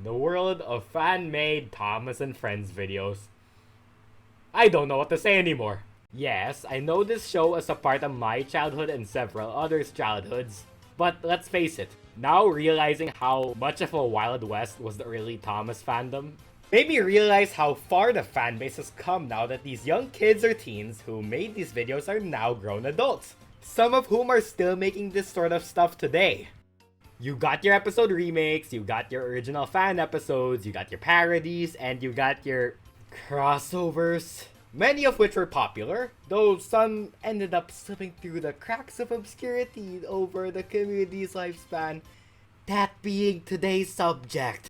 The world of fan-made Thomas and Friends videos. I don't know what to say anymore. Yes, I know this show is a part of my childhood and several others' childhoods, but let's face it, now realizing how much of a Wild West was the early Thomas fandom, made me realize how far the fanbase has come now that these young kids or teens who made these videos are now grown adults, some of whom are still making this sort of stuff today. You got your episode remakes, you got your original fan episodes, you got your parodies, and you got your crossovers. Many of which were popular, though some ended up slipping through the cracks of obscurity over the community's lifespan. That being today's subject.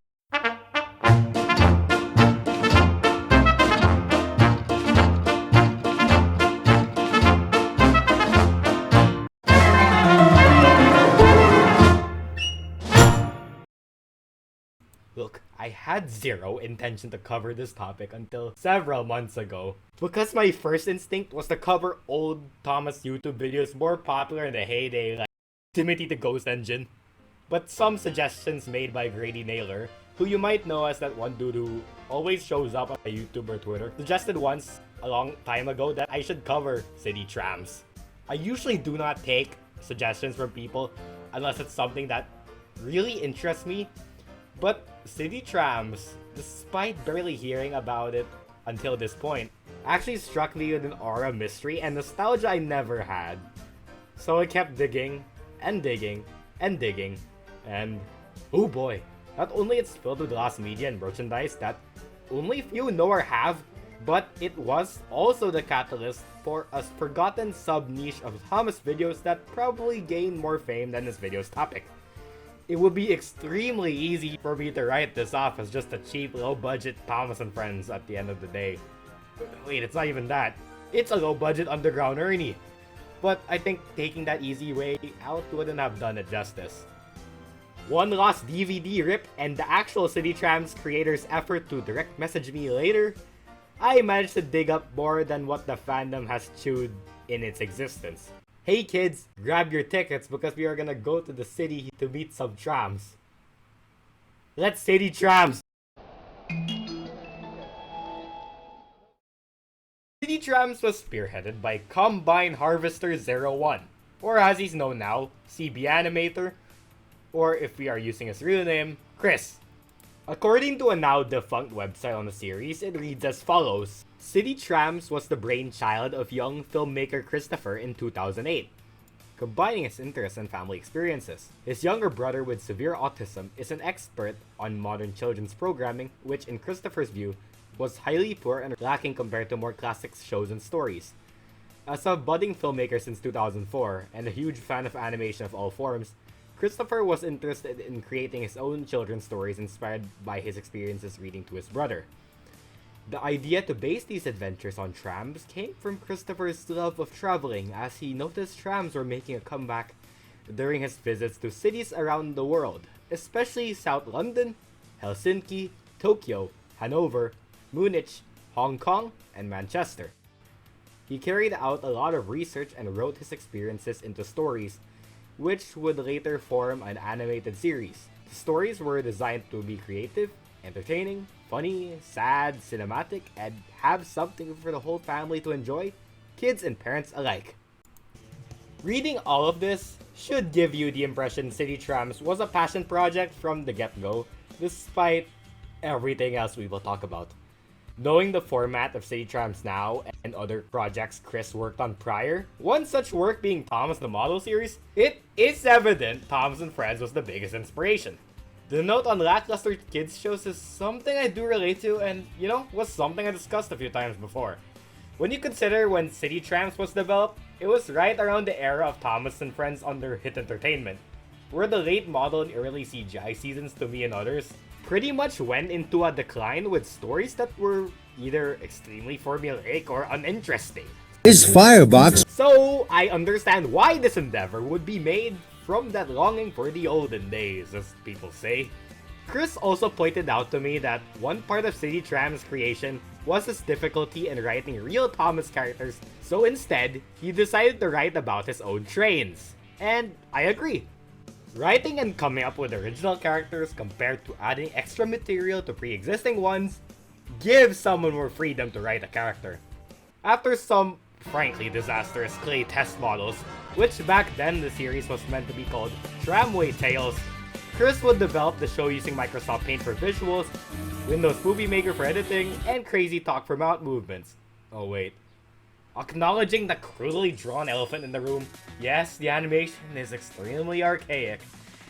Look, I had zero intention to cover this topic until several months ago, because my first instinct was to cover old Thomas YouTube videos more popular in the heyday like Timothy the Ghost Engine. But some suggestions made by Grady Naylor, who you might know as that one dude who always shows up on YouTube or Twitter, suggested once a long time ago that I should cover City Trams. I usually do not take suggestions from people unless it's something that really interests me. But City Trams, despite barely hearing about it until this point, actually struck me with an aura of mystery and nostalgia I never had. So I kept digging, and digging, and digging, and oh boy, not only it's filled with lost media and merchandise that only few know or have, but it was also the catalyst for a forgotten sub-niche of Thomas videos that probably gained more fame than this video's topic. It would be extremely easy for me to write this off as just a cheap, low-budget Thomas and Friends at the end of the day. Wait, it's not even that. It's a low-budget underground Ernie. But I think taking that easy way out wouldn't have done it justice. One lost DVD rip and the actual City Trams creator's effort to direct message me later, I managed to dig up more than what the fandom has chewed in its existence. Hey kids, grab your tickets because we are gonna go to the city to meet some trams. Let's City Trams! City Trams was spearheaded by Combine Harvester 01, or as he's known now, CB Animator, or if we are using his real name, Chris. According to a now defunct website on the series, it reads as follows. City Trams was the brainchild of young filmmaker Christopher in 2008, combining his interests and family experiences. His younger brother with severe autism is an expert on modern children's programming, which in Christopher's view was highly poor and lacking compared to more classic shows and stories. As a budding filmmaker since 2004 and a huge fan of animation of all forms, Christopher was interested in creating his own children's stories inspired by his experiences reading to his brother. The idea to base these adventures on trams came from Christopher's love of traveling, as he noticed trams were making a comeback during his visits to cities around the world, especially South London, Helsinki, Tokyo, Hanover, Munich, Hong Kong, and Manchester. He carried out a lot of research and wrote his experiences into stories, which would later form an animated series. The stories were designed to be creative, entertaining, funny, sad, cinematic, and have something for the whole family to enjoy, kids and parents alike. Reading all of this should give you the impression City Trams was a passion project from the get-go, despite everything else we will talk about. Knowing the format of City Trams now and other projects Chris worked on prior, one such work being Thomas the Model series, it is evident Thomas and Friends was the biggest inspiration. The note on lackluster kids shows is something I do relate to and, was something I discussed a few times before. When you consider when City Trams was developed, it was right around the era of Thomas and Friends under Hit Entertainment, where the late model and early CGI seasons to me and others pretty much went into a decline with stories that were either extremely formulaic or uninteresting. His firebox. So, I understand why this endeavor would be made from that longing for the olden days, as people say. Chris also pointed out to me that one part of City Trams' creation was his difficulty in writing real Thomas characters, so instead, he decided to write about his own trains. And I agree. Writing and coming up with original characters compared to adding extra material to pre-existing ones gives someone more freedom to write a character. After some frankly disastrous clay test models, which back then the series was meant to be called Tramway Tales, Chris would develop the show using Microsoft Paint for visuals, Windows Movie Maker for editing, and Crazy Talk for mount movements. Oh wait. Acknowledging the crudely drawn elephant in the room, yes, the animation is extremely archaic,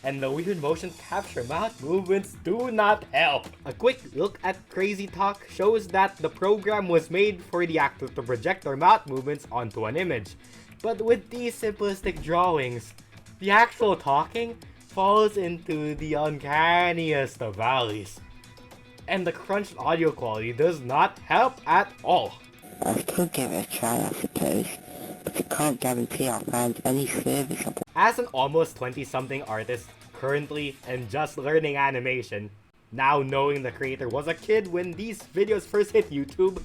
and the weird motion capture mount movements do not help. A quick look at Crazy Talk shows that the program was made for the actors to project their mouth movements onto an image. But with these simplistic drawings, the actual talking falls into the uncanniest of valleys. And the crunched audio quality does not help at all. I could give it a try, I suppose, but you can't guarantee I'll find any serviceable. As an almost 20-something artist currently and just learning animation, now knowing the creator was a kid when these videos first hit YouTube,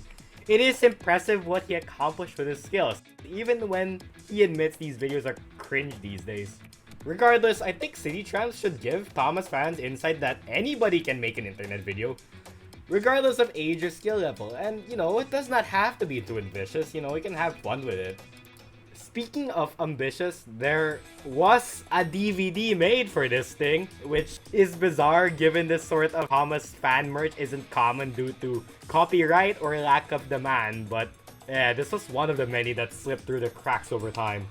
it is impressive what he accomplished with his skills, even when he admits these videos are cringe these days. Regardless, I think City Trams should give Thomas fans insight that anybody can make an internet video, regardless of age or skill level, and it does not have to be too ambitious, we can have fun with it. Speaking of ambitious, there was a DVD made for this thing, which is bizarre given this sort of Thomas fan merch isn't common due to copyright or lack of demand, but yeah, this was one of the many that slipped through the cracks over time.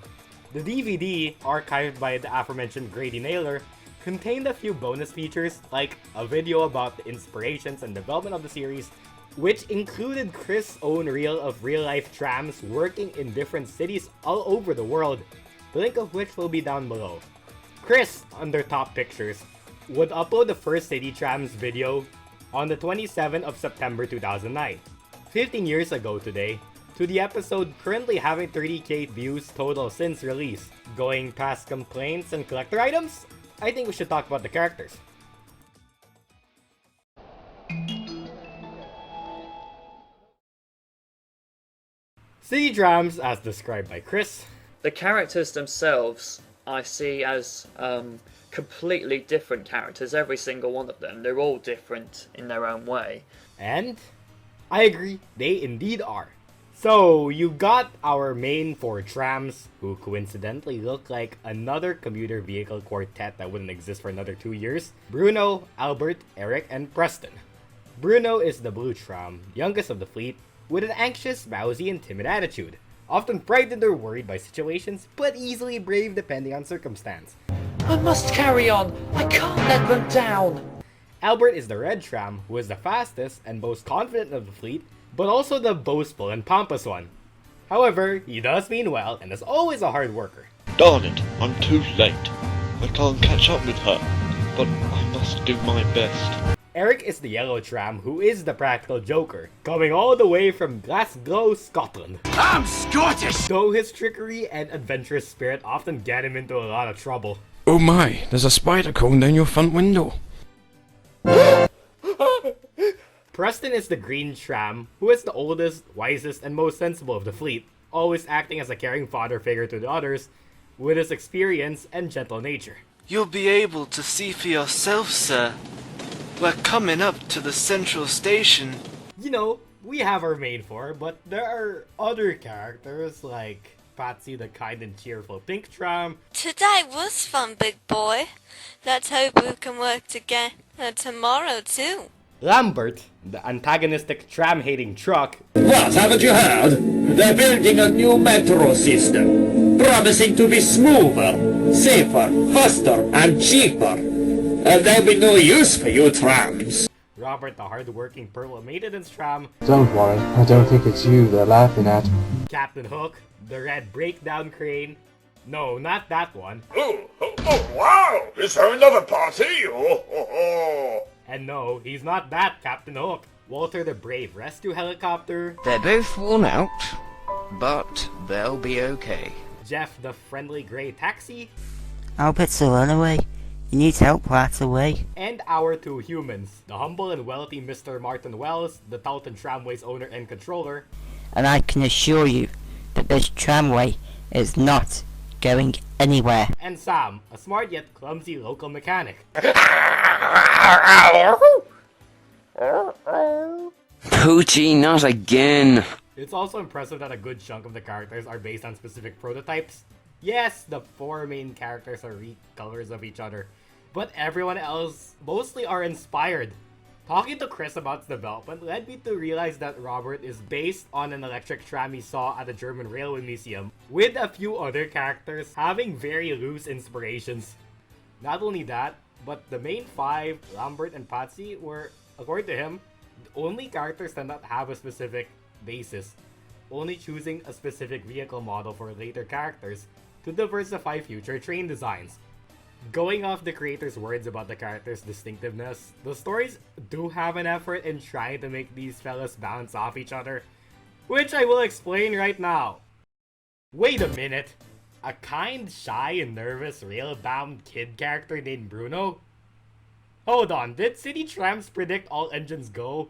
The DVD, archived by the aforementioned Grady Naylor, contained a few bonus features like a video about the inspirations and development of the series, which included Chris' own reel of real-life trams working in different cities all over the world, the link of which will be down below. Chris, under Top Pictures, would upload the first City Trams video on the 27th of September 2009, 15 years ago today, to the episode currently having 30k views total since release. Going past complaints and collector items, I think we should talk about the characters. City Trams, as described by Chris. The characters themselves I see as completely different characters, every single one of them. They're all different in their own way. And I agree, they indeed are. So, you got our main four trams, who coincidentally look like another commuter vehicle quartet that wouldn't exist for another 2 years. Bruno, Albert, Eric, and Preston. Bruno is the blue tram, youngest of the fleet, with an anxious, mousy, and timid attitude. Often frightened or worried by situations, but easily brave depending on circumstance. I must carry on! I can't let them down! Albert is the red tram, who is the fastest and most confident of the fleet, but also the boastful and pompous one. However, he does mean well and is always a hard worker. Darn it, I'm too late. I can't catch up with her, but I must do my best. Eric is the yellow tram, who is the practical joker, coming all the way from Glasgow, Scotland. I'm Scottish! Though his trickery and adventurous spirit often get him into a lot of trouble. Oh my, there's a spider crawling down your front window. Preston is the green tram, who is the oldest, wisest, and most sensible of the fleet, always acting as a caring father figure to the others, with his experience and gentle nature. You'll be able to see for yourself, sir. We're coming up to the central station. We have our main four, but there are other characters like Patsy the kind and cheerful pink tram. Today was fun, big boy. Let's hope we can work together tomorrow too. Lambert, the antagonistic tram-hating truck. What, haven't you heard? They're building a new metro system, promising to be smoother, safer, faster, and cheaper. And there'll be no use for you trams. Robert, the hard-working purple maintenance tram. Don't worry, I don't think it's you they're laughing at. Captain Hook, the red breakdown crane. No, not that one. Oh, wow! Is there another party? Oh. And no, he's not that Captain Hook. Walter the brave rescue helicopter. They're both worn out, but they'll be okay. Jeff the friendly grey taxi. Albert's the runaway. He needs help right away. And our two humans, the humble and wealthy Mr. Martin Wells, the Taunton Tramway's owner and controller. And I can assure you that this tramway is not going anywhere. And Sam, a smart yet clumsy local mechanic. Poochie, not again. It's also impressive that a good chunk of the characters are based on specific prototypes. Yes, the four main characters are recolors of each other, but everyone else mostly are inspired. Talking to Chris about its development led me to realize that Robert is based on an electric tram he saw at the German Railway Museum, with a few other characters having very loose inspirations. Not only that, but the main five, Lambert and Patsy, were, according to him, the only characters that not have a specific basis, only choosing a specific vehicle model for later characters to diversify future train designs. Going off the creator's words about the character's distinctiveness, the stories do have an effort in trying to make these fellas bounce off each other, which I will explain right now. Wait a minute, a kind, shy, and nervous rail-bound kid character named Bruno? Hold on, did City Trams predict all engines go?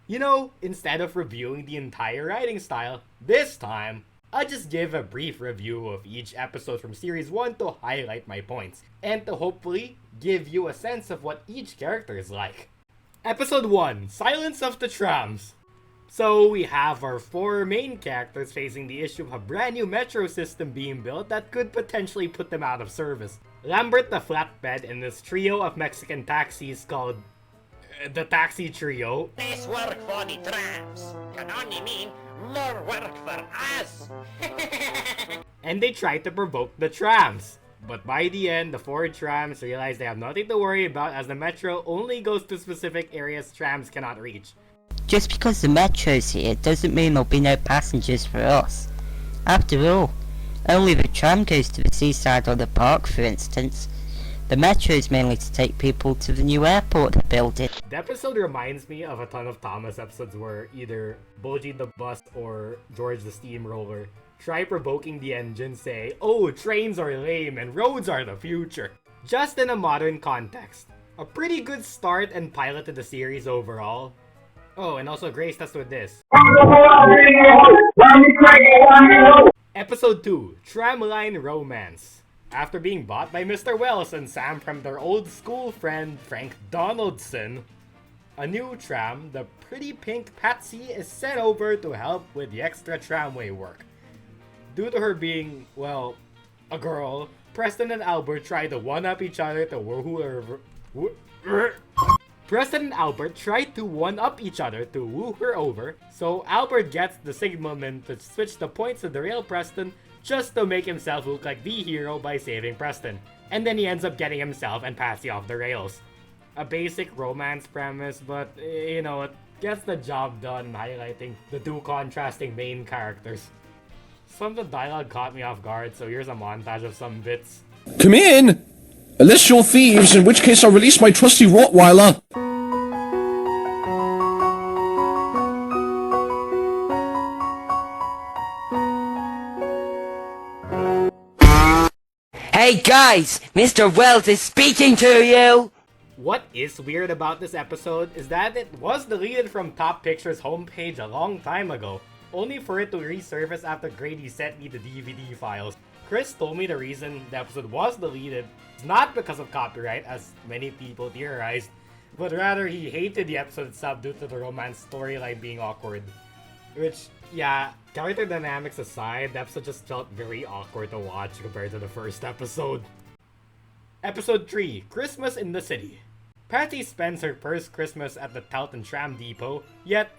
You know, instead of reviewing the entire writing style, this time, I'll just give a brief review of each episode from Series 1 to highlight my points, and to hopefully give you a sense of what each character is like. Episode 1, Silence of the Trams. So we have our four main characters facing the issue of a brand new metro system being built that could potentially put them out of service. Lambert the flatbed and his trio of Mexican taxis called the Taxi Trio. This work for the trams can only mean more work for us. And they try to provoke the trams. But by the end, the four trams realize they have nothing to worry about as the metro only goes to specific areas trams cannot reach. Just because the metro's here doesn't mean there'll be no passengers for us. After all, only the tram goes to the seaside or the park, for instance. The metro is mainly to take people to the new airport they're building. The episode reminds me of a ton of Thomas episodes where either Boji the bus or George the steamroller try provoking the engine, say, "Oh, trains are lame and roads are the future." Just in a modern context. A pretty good start and pilot to the series overall. Oh, and also graced us with this. Episode 2, Tramline Romance. After being bought by Mr. Wells and Sam from their old school friend Frank Donaldson, a new tram, the pretty pink Patsy, is sent over to help with the extra tramway work. Due to her being, well, a girl, Preston and Albert try to one-up each other to woo her over, so Albert gets the signalman to switch the points of the rail Preston just to make himself look like the hero by saving Preston. And then he ends up getting himself and Patsy off the rails. A basic romance premise, but, you know, it gets the job done highlighting the two contrasting main characters. Some of the dialogue caught me off guard, so here's a montage of some bits. Come in! Unless you're thieves, in which case I'll release my trusty Rottweiler. Hey guys, Mr. Wells is speaking to you! What is weird about this episode is that it was deleted from Top Pictures' homepage a long time ago, only for it to resurface after Grady sent me the DVD files. Chris told me the reason the episode was deleted is not because of copyright, as many people theorized, but rather he hated the episode itself due to the romance storyline being awkward. Which, yeah, character dynamics aside, the episode just felt very awkward to watch compared to the first episode. Episode 3, Christmas in the City. Patty spends her first Christmas at the Taunton Tram Depot, yet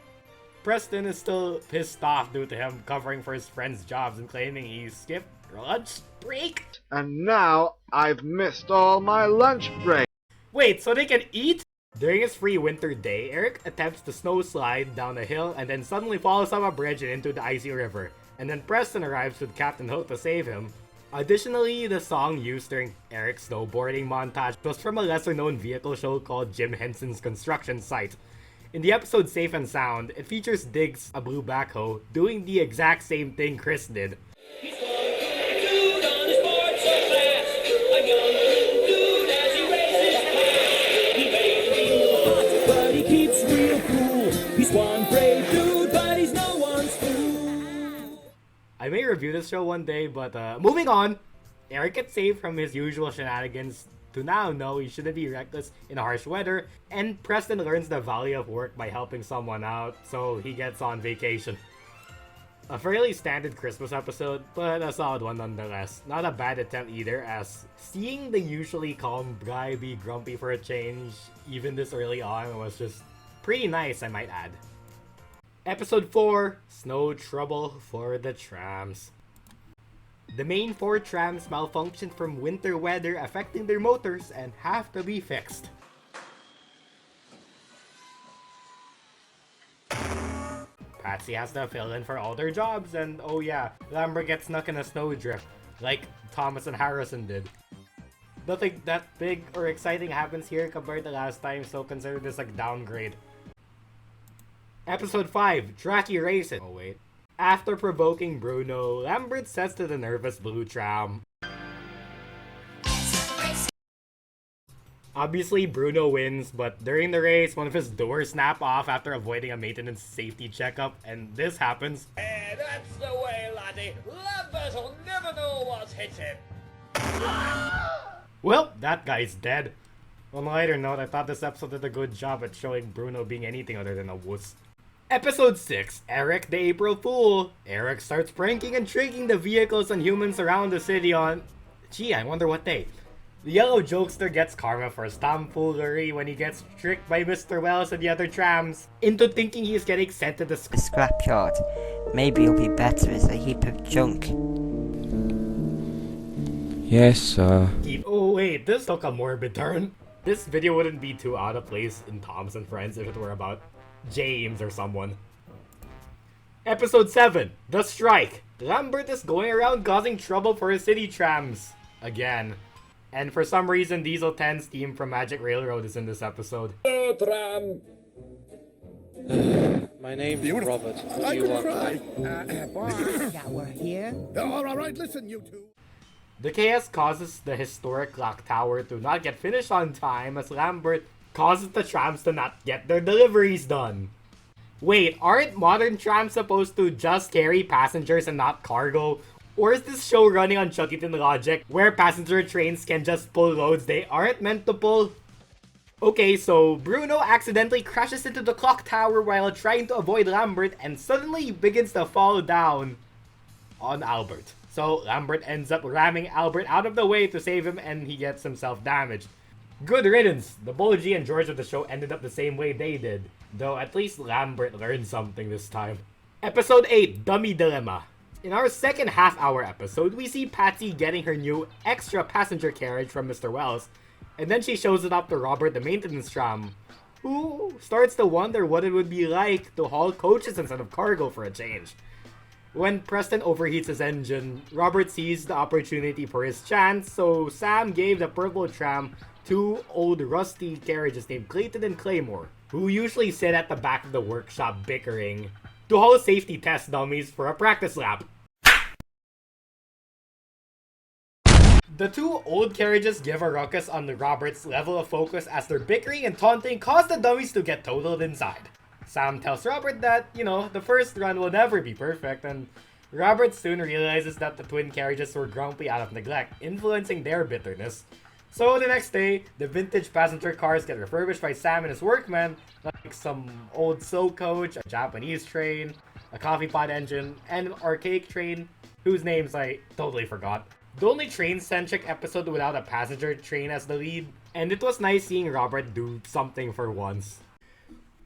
Preston is still pissed off due to him covering for his friends' jobs and claiming he skipped lunch break. And now I've missed all my lunch break. Wait, so they can eat? During his free winter day, Eric attempts to snow slide down a hill and then suddenly falls off a bridge and into the icy river. And then Preston arrives with Captain Hook to save him. Additionally, the song used during Eric's snowboarding montage was from a lesser-known vehicle show called Jim Henson's Construction Site. In the episode Safe and Sound, it features Diggs, a blue backhoe, doing the exact same thing Chris did. I may review this show one day, but moving on. Eric gets saved from his usual shenanigans to now know he shouldn't be reckless in harsh weather, and Preston learns the value of work by helping someone out, so he gets on vacation. A fairly standard Christmas episode, but a solid one nonetheless. Not a bad attempt either, as seeing the usually calm guy be grumpy for a change, even this early on, was just pretty nice, I might add. Episode 4, Snow Trouble for the Trams. The main 4 trams malfunctioned from winter weather affecting their motors and have to be fixed. Patsy has to fill in for all their jobs, and oh yeah, Lambert gets stuck in a snowdrift, like Thomas and Harrison did. Nothing that big or exciting happens here compared to last time, so consider this like downgrade. Episode 5, Tracky Racing. Oh wait. After provoking Bruno, Lambert says to the nervous blue tram. Obviously, Bruno wins, but during the race, one of his doors snap off after avoiding a maintenance safety checkup, and this happens. Hey, that's the way, laddie. Lambert will never know what's hit him. Well, that guy's dead. On a lighter note, I thought this episode did a good job at showing Bruno being anything other than a wuss. Episode 6, Eric the April Fool. Eric starts pranking and tricking the vehicles and humans around the city on... Gee, I wonder what day. The yellow jokester gets karma for his tomfoolery when he gets tricked by Mr. Wells and the other trams into thinking he is getting sent to the scrapyard. Maybe you'll be better as a heap of junk. Yes, sir. Oh wait, this took a morbid turn. This video wouldn't be too out of place in Tom's and Friends if it were about James or someone. Episode 7, The Strike. Lambert is going around causing trouble for his City Trams. Again. And for some reason, Diesel 10's team from Magic Railroad is in this episode. Tram. My name's Robert. What do you want? Yeah, we're here. All right, listen, you two. The chaos causes the historic clock tower to not get finished on time as Lambert causes the trams to not get their deliveries done. Wait, aren't modern trams supposed to just carry passengers and not cargo? Or is this show running on Chuckyton logic, where passenger trains can just pull loads they aren't meant to pull? Okay, so Bruno accidentally crashes into the clock tower while trying to avoid Lambert and suddenly begins to fall down on Albert. So Lambert ends up ramming Albert out of the way to save him and he gets himself damaged. Good riddance! The Bulgy and George of the show ended up the same way they did. Though at least Lambert learned something this time. Episode 8, Dummy Dilemma. In our second half-hour episode, we see Patsy getting her new extra passenger carriage from Mr. Wells, and then she shows it up to Robert the maintenance tram, who starts to wonder what it would be like to haul coaches instead of cargo for a change. When Preston overheats his engine, Robert sees the opportunity for his chance, so Sam gave the purple tram 2 old rusty carriages named Clayton and Claymore, who usually sit at the back of the workshop bickering, to haul safety test dummies for a practice lap. The 2 old carriages give a ruckus on Robert's level of focus as their bickering and taunting cause the dummies to get totaled inside. Sam tells Robert that, the first run will never be perfect, and Robert soon realizes that the twin carriages were grumpy out of neglect, influencing their bitterness. So the next day, the vintage passenger cars get refurbished by Sam and his workmen, like some old slow coach, a Japanese train, a coffee pot engine, and an archaic train, whose names I totally forgot. The only train-centric episode without a passenger train as the lead, and it was nice seeing Robert do something for once.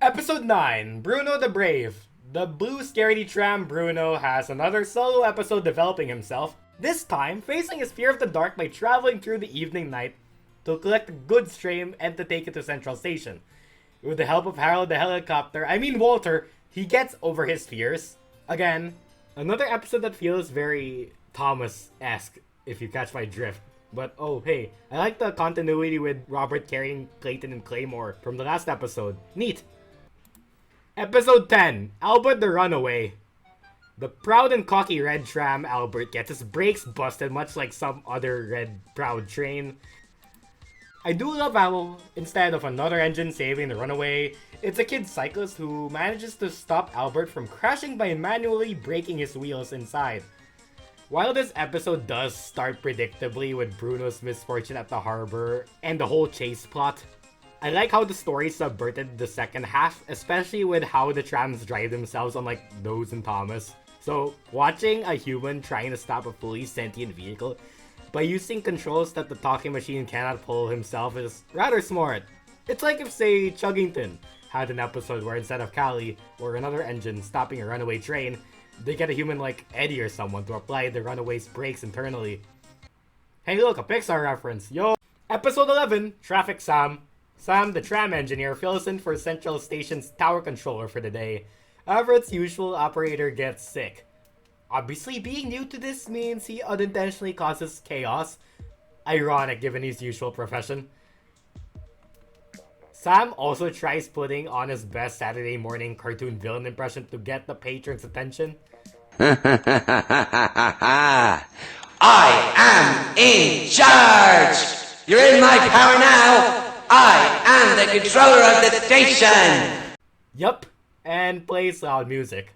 Episode 9, Bruno the Brave. The blue scaredy tram Bruno has another solo episode developing himself, this time facing his fear of the dark by traveling through the evening night to collect a goods train and to take it to Central Station. With the help of Harold the helicopter, Walter, he gets over his fears. Again, another episode that feels very Thomas-esque, if you catch my drift. But oh hey, I like the continuity with Robert carrying Clayton and Claymore from the last episode. Neat! Episode 10, Albert the Runaway. The proud and cocky red tram Albert gets his brakes busted much like some other red proud train. I do love how, instead of another engine saving the runaway, it's a kid cyclist who manages to stop Albert from crashing by manually braking his wheels inside. While this episode does start predictably with Bruno's misfortune at the harbor and the whole chase plot, I like how the story subverted the second half, especially with how the trams drive themselves unlike those in Thomas. So, watching a human trying to stop a fully sentient vehicle by using controls that the talking machine cannot pull himself is rather smart. It's like if, say, Chuggington had an episode where instead of Callie or another engine stopping a runaway train, they get a human like Eddie or someone to apply the runaway's brakes internally. Hey look, a Pixar reference, yo! Episode 11, Traffic Sam. Sam, the tram engineer, fills in for Central Station's tower controller for the day. However, its usual operator gets sick. Obviously, being new to this means he unintentionally causes chaos. Ironic given his usual profession. Sam also tries putting on his best Saturday morning cartoon villain impression to get the patron's attention. I am in charge! You're in my power now! I am the controller of the station! Yup, and plays loud music.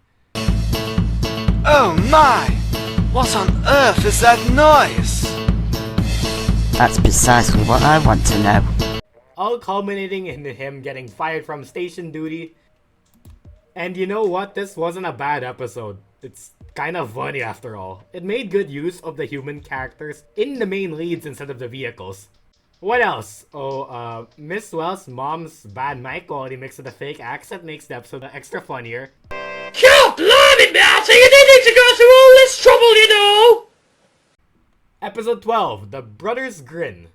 Oh my! What on earth is that noise? That's precisely what I want to know. All culminating in him getting fired from station duty. And you know what? This wasn't a bad episode. It's kind of funny after all. It made good use of the human characters in the main leads instead of the vehicles. What else? Oh, Miss Wells' mom's bad mic quality mixed with a fake accent makes the episode extra funnier. God blimey, Marty, you didn't need to go through all this trouble, you know! Episode 12, The Brothers Grin.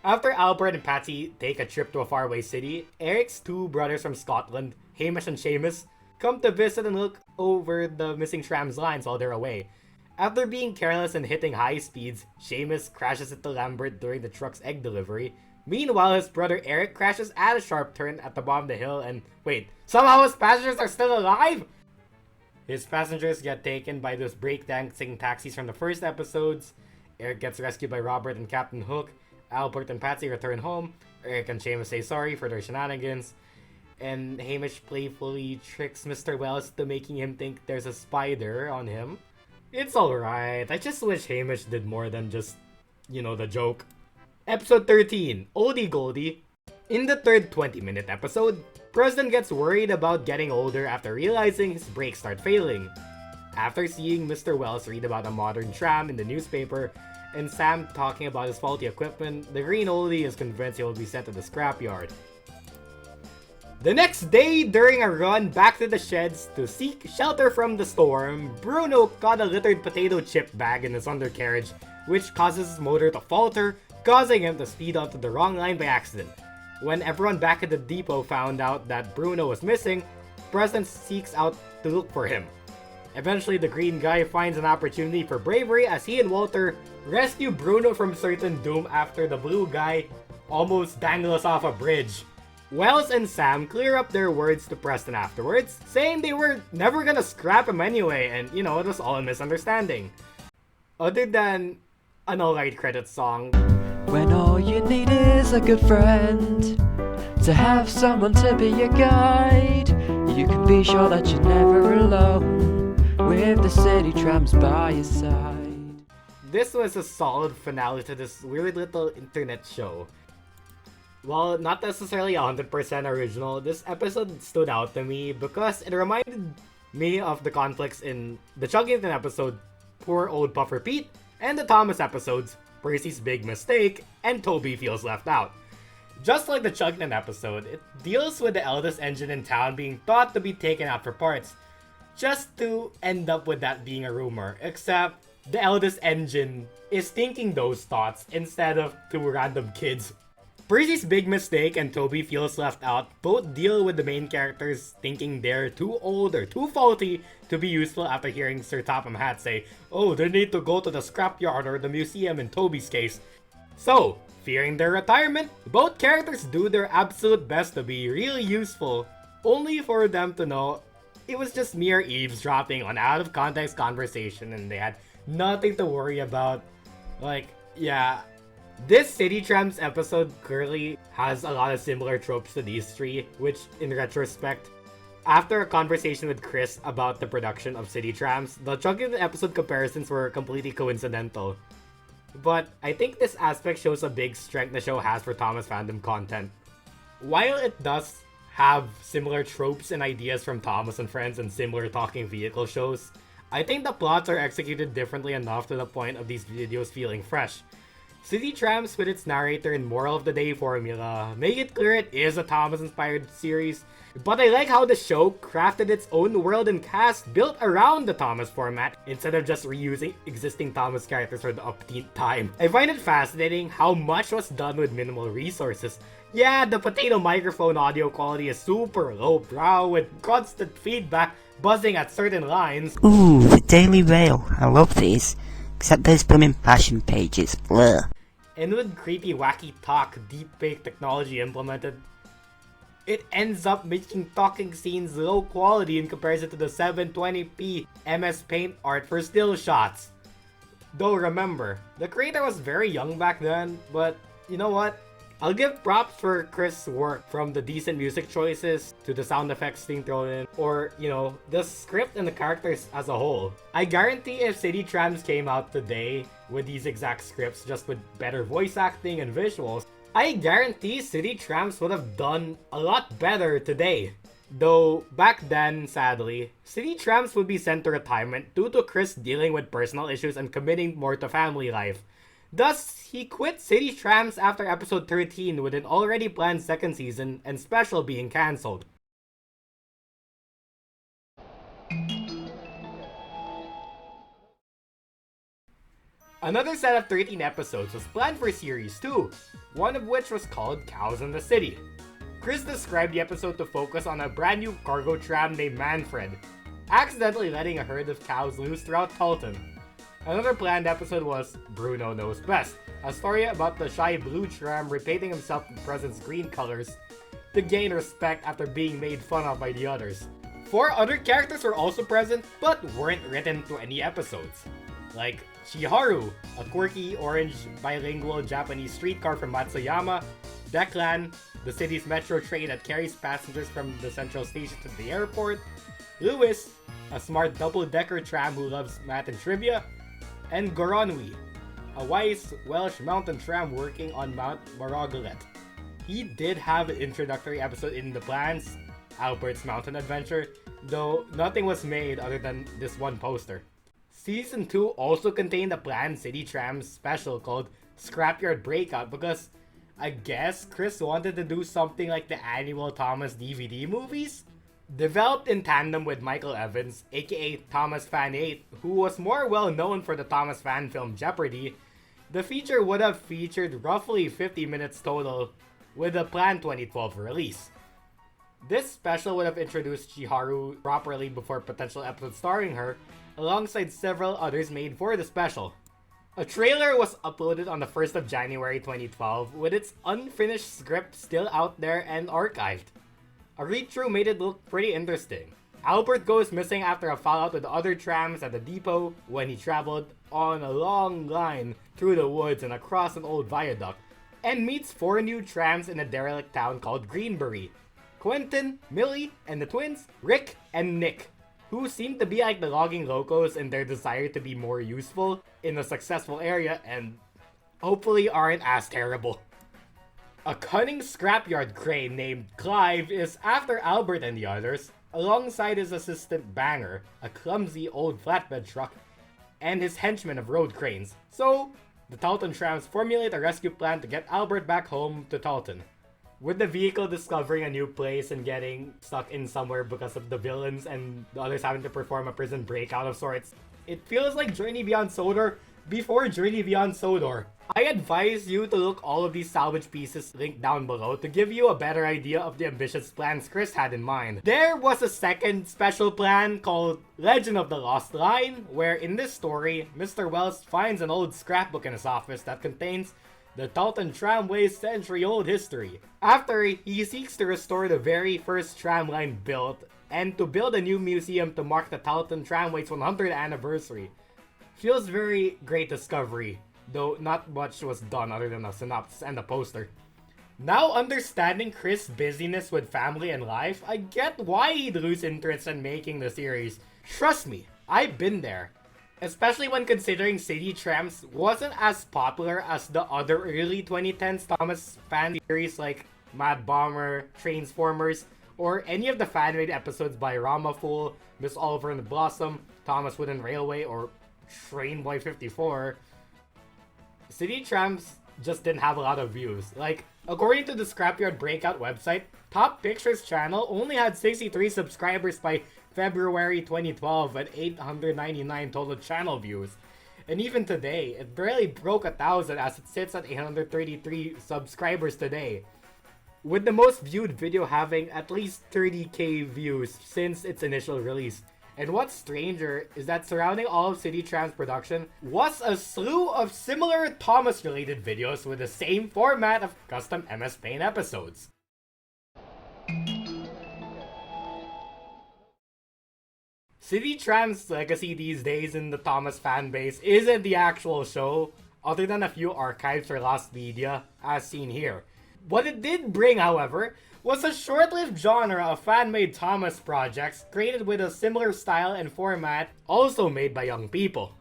After Albert and Patsy take a trip to a faraway city, Eric's two brothers from Scotland, Hamish and Seamus, come to visit and look over the missing tram's lines while they're away. After being careless and hitting high speeds, Seamus crashes into Lambert during the truck's egg delivery. Meanwhile, his brother Eric crashes at a sharp turn at the bottom of the hill and wait, somehow his passengers are still alive? His passengers get taken by those breakdancing taxis from the first episodes. Eric gets rescued by Robert and Captain Hook. Albert and Patsy return home. Eric and Seamus say sorry for their shenanigans. And Hamish playfully tricks Mr. Wells to making him think there's a spider on him. It's alright. I just wish Hamish did more than just, the joke. Episode 13, Oldie Goldie. In the third 20-minute episode, Preston gets worried about getting older after realizing his brakes start failing. After seeing Mr. Wells read about a modern tram in the newspaper, and Sam talking about his faulty equipment, the green oldie is convinced he will be sent to the scrapyard. The next day, during a run back to the sheds to seek shelter from the storm, Bruno caught a littered potato chip bag in his undercarriage, which causes his motor to falter, causing him to speed onto the wrong line by accident. When everyone back at the depot found out that Bruno was missing, Preston seeks out to look for him. Eventually, the green guy finds an opportunity for bravery as he and Walter rescue Bruno from certain doom after the blue guy almost dangles off a bridge. Wells and Sam clear up their words to Preston afterwards, saying they were never gonna scrap him anyway, and it was all a misunderstanding. Other than an alright credits song. When all you need is a good friend, to have someone to be your guide, you can be sure that you're never alone, with the City Trams by your side. This was a solid finale to this weird little internet show. While not necessarily 100% original, this episode stood out to me because it reminded me of the conflicts in the Chuggington episode, Poor Old Puffer Pete, and the Thomas episodes, Percy's Big Mistake, and Toby Feels Left Out. Just like the Chuggington episode, it deals with the eldest engine in town being thought to be taken out for parts, just to end up with that being a rumor, except the eldest engine is thinking those thoughts instead of two random kids. Percy's Big Mistake and Toby Feels Left Out both deal with the main characters thinking they're too old or too faulty to be useful after hearing Sir Topham Hatt say, oh, they need to go to the scrapyard or the museum in Toby's case. So, fearing their retirement, both characters do their absolute best to be really useful, only for them to know it was just mere eavesdropping on out-of-context conversation and they had nothing to worry about. Like, yeah, this City Trams episode clearly has a lot of similar tropes to these three, which, in retrospect, after a conversation with Chris about the production of City Trams, the chunk of the episode comparisons were completely coincidental. But I think this aspect shows a big strength the show has for Thomas Fandom content. While it does have similar tropes and ideas from Thomas and Friends and similar talking vehicle shows, I think the plots are executed differently enough to the point of these videos feeling fresh. City Trams, with its narrator and moral of the day formula, make it clear it is a Thomas-inspired series, but I like how the show crafted its own world and cast built around the Thomas format instead of just reusing existing Thomas characters for the upteenth time. I find it fascinating how much was done with minimal resources. Yeah, the potato microphone audio quality is super lowbrow with constant feedback buzzing at certain lines. Ooh, the Daily Rail. I love these. Except those blooming passion pages. Blur. And with creepy wacky talk deep fake technology implemented, it ends up making talking scenes low quality in comparison to the 720p MS Paint art for still shots. Though remember, the creator was very young back then, but you know what? I'll give props for Chris' work, from the decent music choices to the sound effects being thrown in, or, you know, the script and the characters as a whole. I guarantee if City Trams came out today with these exact scripts, just with better voice acting and visuals, I guarantee City Trams would have done a lot better today. Though, back then, sadly, City Trams would be sent to retirement due to Chris dealing with personal issues and committing more to family life. Thus, he quit City Trams after episode 13 with an already planned second season and special being cancelled. Another set of 13 episodes was planned for Series 2, one of which was called Cows in the City. Chris described the episode to focus on a brand new cargo tram named Manfred, accidentally letting a herd of cows loose throughout Talton. Another planned episode was Bruno Knows Best, a story about the shy blue tram repainting himself in Present's green colors to gain respect after being made fun of by the others. 4 other characters were also present, but weren't written to any episodes. Like Shiharu, a quirky orange bilingual Japanese streetcar from Matsuyama, Declan, the city's metro train that carries passengers from the central station to the airport, Lewis, a smart double-decker tram who loves math and trivia, and Goronwi, a wise Welsh mountain tram working on Mount Maroglet. He did have an introductory episode in the plans, Albert's Mountain Adventure, though nothing was made other than this one poster. Season 2 also contained a planned City Trams special called Scrapyard Breakout because I guess Chris wanted to do something like the annual Thomas DVD movies? Developed in tandem with Michael Evans, aka Thomas Fan 8, who was more well known for the Thomas Fan film Jeopardy, the feature would have featured roughly 50 minutes total with a planned 2012 release. This special would have introduced Chiharu properly before potential episodes starring her, alongside several others made for the special. A trailer was uploaded on the 1st of January 2012 with its unfinished script still out there and archived. A read-through made it look pretty interesting. Albert goes missing after a fallout with the other trams at the depot when he traveled on a long line through the woods and across an old viaduct, and meets 4 new trams in a derelict town called Greenbury. Quentin, Millie, and the twins, Rick and Nick, who seem to be like the logging locos in their desire to be more useful in a successful area and hopefully aren't as terrible. A cunning scrapyard crane named Clive is after Albert and the others, alongside his assistant Banger, a clumsy old flatbed truck, and his henchmen of road cranes. So, the Talton Trams formulate a rescue plan to get Albert back home to Talton. With the vehicle discovering a new place and getting stuck in somewhere because of the villains and the others having to perform a prison breakout of sorts, it feels like Journey Beyond Sodor before Journey Beyond Sodor. I advise you to look all of these salvage pieces linked down below to give you a better idea of the ambitious plans Chris had in mind. There was a second special plan called Legend of the Lost Line, where in this story, Mr. Wells finds an old scrapbook in his office that contains the Talton Tramway's century-old history. After he seeks to restore the very first tram line built and to build a new museum to mark the Taunton Tramway's 100th anniversary. Feels very great discovery, though not much was done other than a synopsis and a poster. Now understanding Chris' busyness with family and life, I get why he'd lose interest in making the series. Trust me, I've been there. Especially when considering City Trams wasn't as popular as the other early 2010s Thomas fan series like Mad Bomber, Transformers, or any of the fan-made episodes by Rama Fool, Miss Oliver and the Blossom, Thomas Wooden Railway, or Train Boy 54. City Trams just didn't have a lot of views. Like, according to the Scrapyard Breakout website, Top Pictures channel only had 63 subscribers by February 2012 and 899 total channel views. And even today, it barely broke 1,000 as it sits at 833 subscribers today, with the most viewed video having at least 30k views since its initial release. And what's stranger is that surrounding all of City Trams production was a slew of similar Thomas-related videos with the same format of custom MS Paint episodes. City Trams' legacy these days in the Thomas fanbase isn't the actual show, other than a few archives or lost media, as seen here. What it did bring, however, was a short-lived genre of fan-made Thomas projects created with a similar style and format, also made by young people.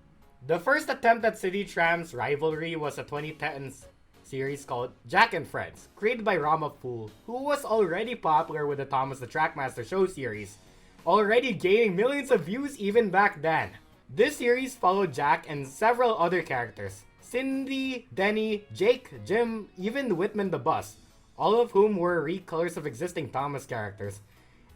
The first attempt at City Trams' rivalry was a 2010s series called Jack and Friends, created by Rama Fool, who was already popular with the Thomas the Trackmaster show series, already gaining millions of views even back then. This series followed Jack and several other characters, Cindy, Denny, Jake, Jim, even Whitman the Bus, all of whom were recolors of existing Thomas characters.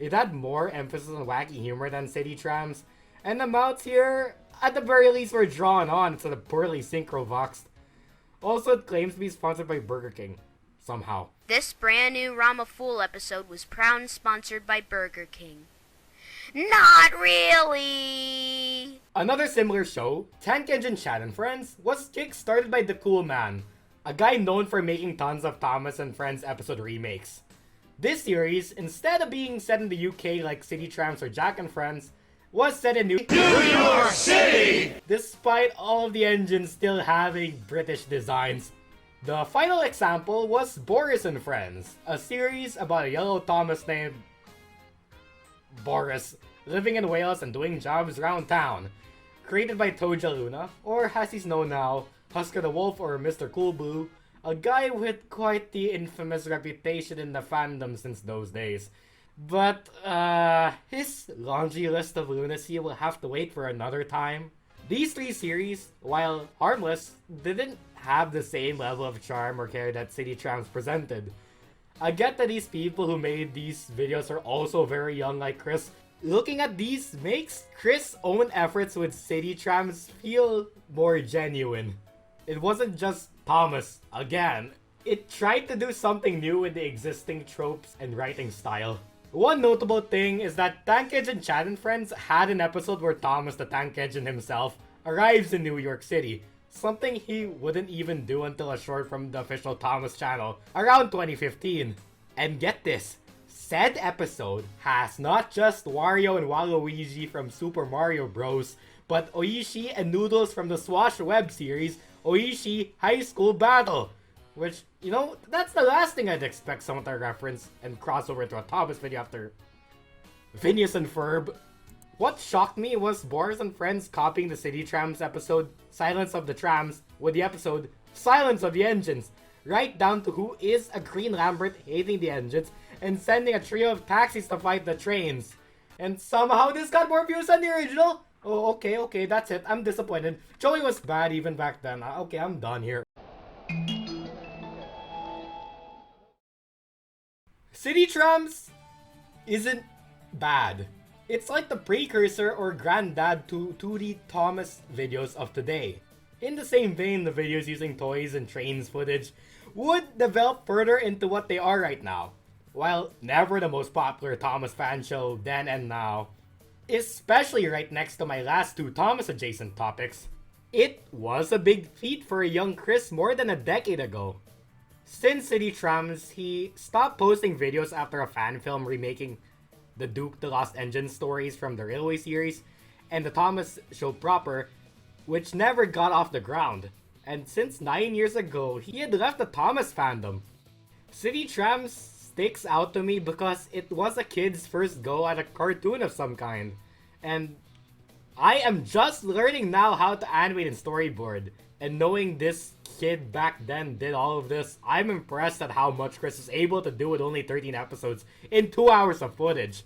It had more emphasis on wacky humor than City Trams, and the mouths here, at the very least, were drawn on instead of poorly synchrovoxed. Also, it claims to be sponsored by Burger King, somehow. This brand new Rama Fool episode was proud and sponsored by Burger King. Not really! Another similar show, Tank Engine Chat and Friends, was kick-started by The Cool Man, a guy known for making tons of Thomas and Friends episode remakes. This series, instead of being set in the UK like City Trams or Jack and Friends, was set in New York City! Despite all of the engines still having British designs. The final example was Boris and Friends, a series about a yellow Thomas named Boris, living in Wales and doing jobs around town. Created by Toja Luna, or as he's known now, Husker the Wolf or Mr. Cool Blue, a guy with quite the infamous reputation in the fandom since those days. But, his laundry list of lunacy will have to wait for another time. These three series, while harmless, didn't have the same level of charm or care that City Trams presented. I get that these people who made these videos are also very young like Chris. Looking at these makes Chris' own efforts with City Trams feel more genuine. It wasn't just Thomas, again. It tried to do something new with the existing tropes and writing style. One notable thing is that Tank Engine Chat and Friends had an episode where Thomas the Tank Engine himself arrives in New York City, something he wouldn't even do until a short from the official Thomas channel around 2015. And get this, said episode has not just Wario and Waluigi from Super Mario Bros, but Oishi and Noodles from the Swash web series Oishi High School Battle. Which, you know, that's the last thing I'd expect someone to reference and cross over to a Thomas video after Phineas and Ferb. What shocked me was Boris and Friends copying the City Trams episode Silence of the Trams with the episode Silence of the Engines, right down to who is a Green Lambert hating the engines and sending a trio of taxis to fight the trains. And somehow this got more views than the original? Oh, okay, that's it. I'm disappointed. Joey was bad even back then. Okay, I'm done here. City Trams isn't bad. It's like the precursor or granddad to 2D Thomas videos of today. In the same vein, the videos using toys and trains footage would develop further into what they are right now. While never the most popular Thomas fan show then and now, especially right next to my last two Thomas adjacent topics, it was a big feat for a young Chris more than a decade ago. Since City Trams, he stopped posting videos after a fan film remaking the Duke the Lost Engine stories from the Railway series, and the Thomas show proper, which never got off the ground. And since 9 years ago, he had left the Thomas fandom. City Trams sticks out to me because it was a kid's first go at a cartoon of some kind. And I am just learning now how to animate and storyboard. And knowing this kid back then did all of this, I'm impressed at how much Chris was able to do with only 13 episodes in 2 hours of footage.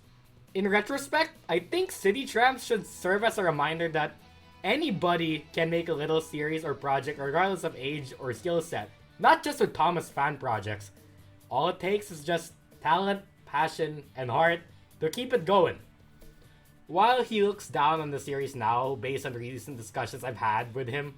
In retrospect, I think City Trams should serve as a reminder that anybody can make a little series or project regardless of age or skill set, not just with Thomas fan projects. All it takes is just talent, passion, and heart to keep it going. While he looks down on the series now based on recent discussions I've had with him,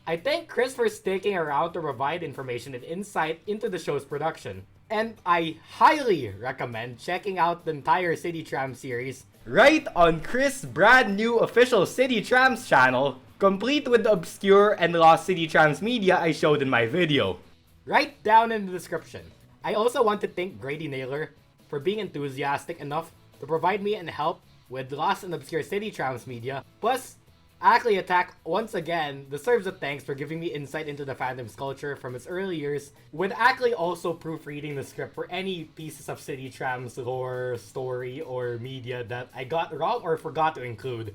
I thank Chris for sticking around to provide information and insight into the show's production. And I highly recommend checking out the entire City Trams series right on Chris' brand new official City Trams channel, complete with the obscure and lost City Trams media I showed in my video. Right down in the description. I also want to thank Grady Naylor for being enthusiastic enough to provide me and help with lost and obscure City Trams media, plus Ackley Attack once again deserves a thanks for giving me insight into the fandom's culture from its early years, with Ackley also proofreading the script for any pieces of City Trams lore, story, or media that I got wrong or forgot to include.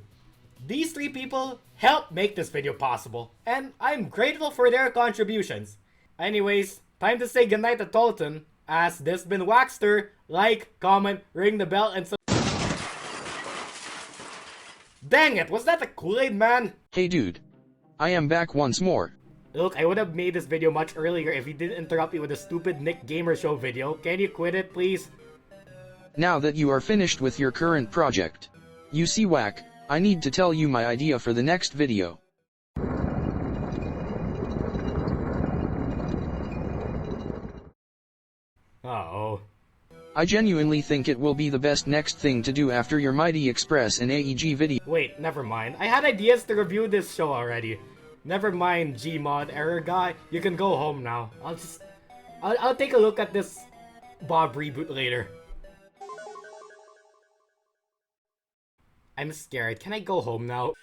These three people helped make this video possible, and I'm grateful for their contributions. Anyways, time to say goodnight to Tolton, as this been Waxter. Like, comment, ring the bell, and Dang it, was that the Kool-Aid Man? Hey dude. I am back once more. Look, I would have made this video much earlier if you didn't interrupt me with a stupid Nick Gamer Show video. Can you quit it, please? Now that you are finished with your current project, you see Whack, I need to tell you my idea for the next video. Uh-oh. I genuinely think it will be the best next thing to do after your Mighty Express and AEG video. Wait, never mind. I had ideas to review this show already. Never mind, Gmod error guy. You can go home now. I'll take a look at this Bob reboot later. I'm scared. Can I go home now?